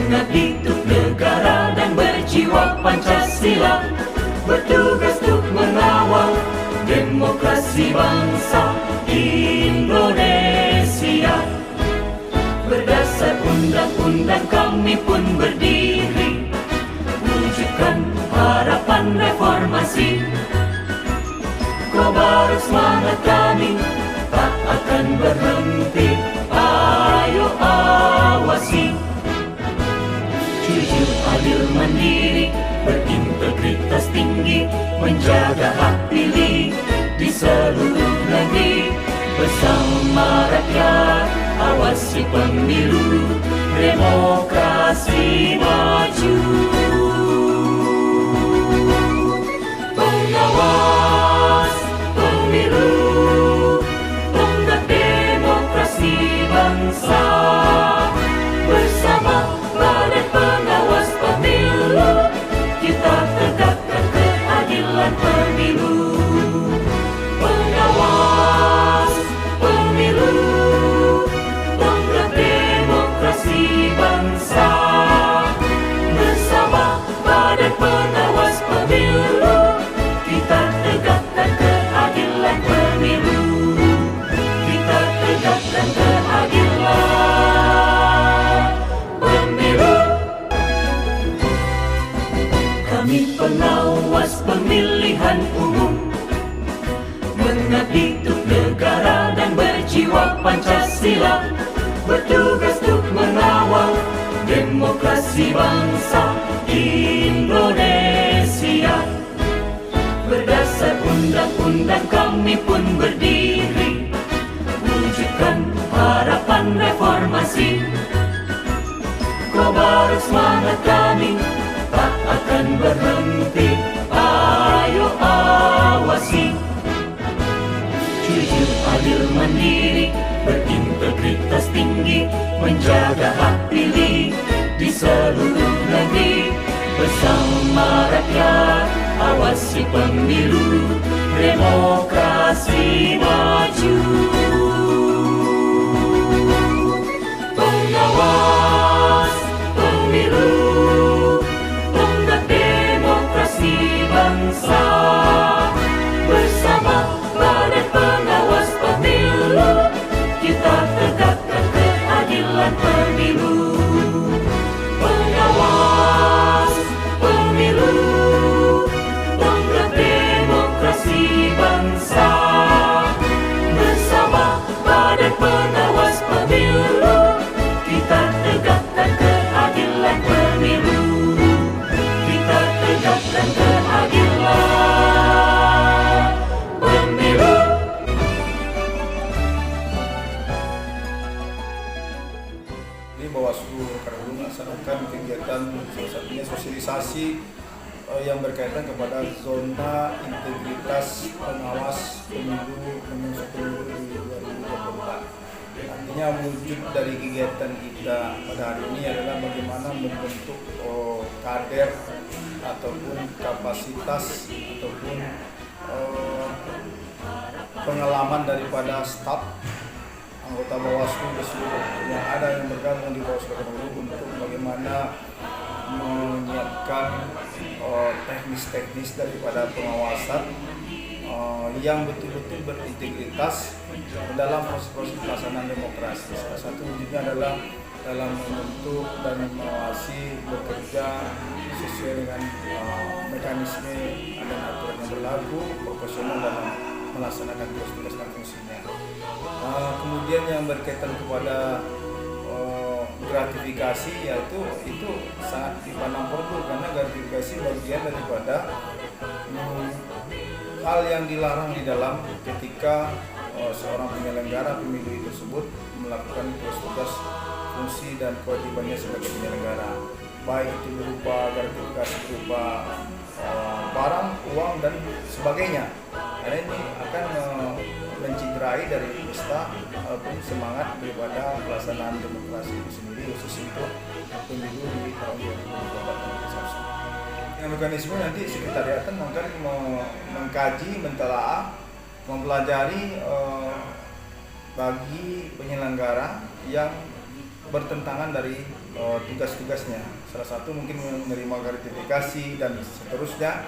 mengabdi untuk negara dan berjiwa Pancasila, bertugas untuk mengawal demokrasi bangsa Indonesia. Berdasar undang-undang kami pun berdiri, wujudkan harapan reformasi. Kobar semangat kami tak akan berhenti, ayo awasi. Jujur, adil, mandiri, berintegritas tinggi, menjaga hak pilih di seluruh negeri. Bersama rakyat, awasi pemilu, demokrasi maju. Pengawas pemilu, tonggak demokrasi bangsa. Bersama Badan Pengawas Pemilu, kita tegakkan keadilan pemilu. Pengawas pemilu, tonggak demokrasi bangsa. Bersama Badan Pengawas Pemilu, kita tegakkan keadilan pemilu. Kita tegakkan keadilan pemilu. Kami pengawas pemilihan umum, mengabdi untuk negara dan berjiwa Pancasila, bertugas untuk mengawal demokrasi bangsa Indonesia. Berdasar undang-undang kami pun berdiri, wujudkan harapan reformasi. Kobar semangat kami tak akan berhenti, ayo awasi. Jujur, adil, mandiri, berintegritas tinggi, menjaga hak pilih di seluruh negeri. Bersama rakyat, awasi pemilu, demokrasi maju. Pengawas pemilu, tonggak demokrasi bangsa. Bersama Badan Pengawas Pemilu, kita tegakkan keadilan pemilu. Pengawas pemilu, tonggak demokrasi bangsa. Bersama Badan Pengawas Pemilu, kita tegakkan keadilan pemilu. Kita tegakkan keadilan pemilu. Ini Bawaslu Karawang melaksanakan kegiatan salah satunya sosialisasi yang berkaitan kepada zona integritas pengawas pemilu nomor 10 di 2024. Artinya wujud dari kegiatan kita pada hari ini adalah bagaimana membentuk kader ataupun kapasitas ataupun pengalaman daripada staf anggota Bawaslu yang ada yang bergabung di Bawaslu Karawang untuk bagaimana menyiapkan teknis-teknis daripada pengawasan yang betul-betul berintegritas dalam proses-proses pelaksanaan demokrasi. Salah satu wujudnya adalah dalam membentuk dan mengawasi bekerja sesuai dengan mekanisme dan aturan yang berlaku, profesional dalam melaksanakan tugas-tugas dan fungsinya. Kemudian yang berkaitan kepada gratifikasi, yaitu itu sangat dipandang perlu karena gratifikasi bagian daripada hal yang dilarang di dalam ketika seorang penyelenggara pemilu tersebut melakukan tugas-tugas fungsi dan kewajibannya sebagai penyelenggara, baik itu berupa gratifikasi berupa barang, uang dan sebagainya. Karena ini akan menciderai dari pesta ataupun semangat daripada pelaksanaan demokrasi itu sendiri, khusus untuk pemilu di tahun 2024. Yang mekanisme nanti sekretariatan akan mengkaji, mentelaah, mempelajari bagi penyelenggara yang bertentangan dari tugas-tugasnya. Salah satu mungkin menerima gratifikasi dan seterusnya.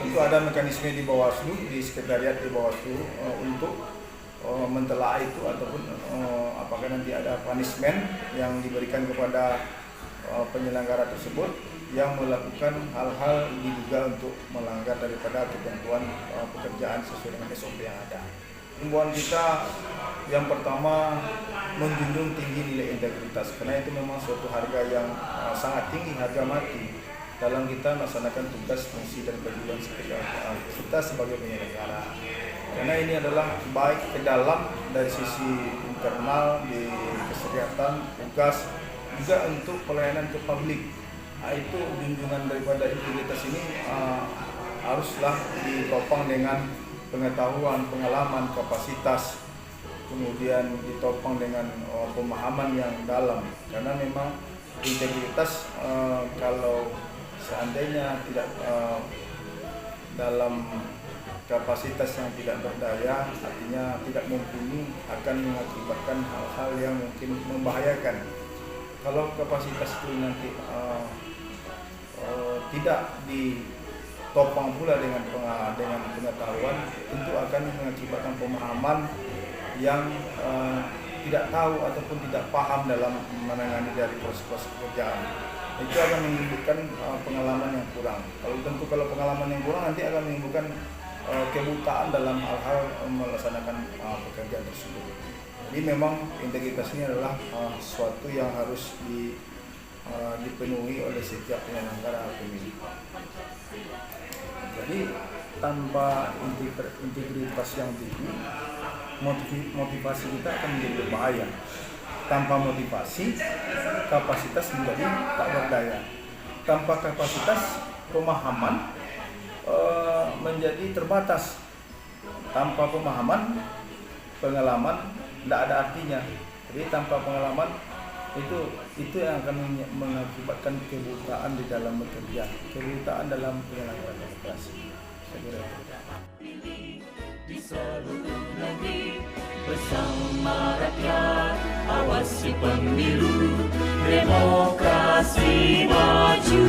Tentu ada mekanisme di Bawaslu, di sekretariat di Bawaslu untuk mentelaah itu ataupun apakah nanti ada punishment yang diberikan kepada penyelenggara tersebut yang melakukan hal-hal diduga untuk melanggar daripada ketentuan pekerjaan sesuai dengan SOP yang ada. Himbauan kita yang pertama, menjunjung tinggi nilai integritas, karena itu memang suatu harga yang sangat tinggi, harga mati dalam kita melaksanakan tugas, fungsi dan kewajiban kita sebagai penyelenggara. Karena ini adalah baik ke dalam dari sisi internal di kesehatan, tugas, juga untuk pelayanan ke publik. Itu junjungan daripada integritas ini haruslah ditopang dengan pengetahuan, pengalaman, kapasitas, kemudian ditopang dengan pemahaman yang dalam. Karena memang integritas kalau seandainya tidak dalam kapasitas yang tidak berdaya, artinya tidak mumpuni, akan mengakibatkan hal-hal yang mungkin membahayakan. Kalau kapasitas itu nanti tidak ditopang pula dengan pengetahuan, tentu akan mengakibatkan pemahaman yang tidak tahu ataupun tidak paham dalam menangani dari proses pekerjaan. Itu akan menimbulkan pengalaman yang kurang. Kalau pengalaman yang kurang nanti akan menimbulkan kebutaan dalam hal-hal melaksanakan pekerjaan tersebut. Jadi memang integritas ini adalah sesuatu yang harus dipenuhi oleh setiap penyelenggara pemilu. Jadi tanpa integritas yang tinggi, motivasi kita akan menjadi berbahaya. Tanpa motivasi, kapasitas menjadi tak berdaya. Tanpa kapasitas, pemahaman menjadi terbatas. Tanpa pemahaman, pengalaman tidak ada artinya. Jadi tanpa pengalaman itu yang akan mengakibatkan kebutaan di dalam bekerja, kebutaan dalam penyelenggaraan demokrasi. Saya kira di seluruh negeri bersama rakyat, awasi pemilu, demokrasi maju.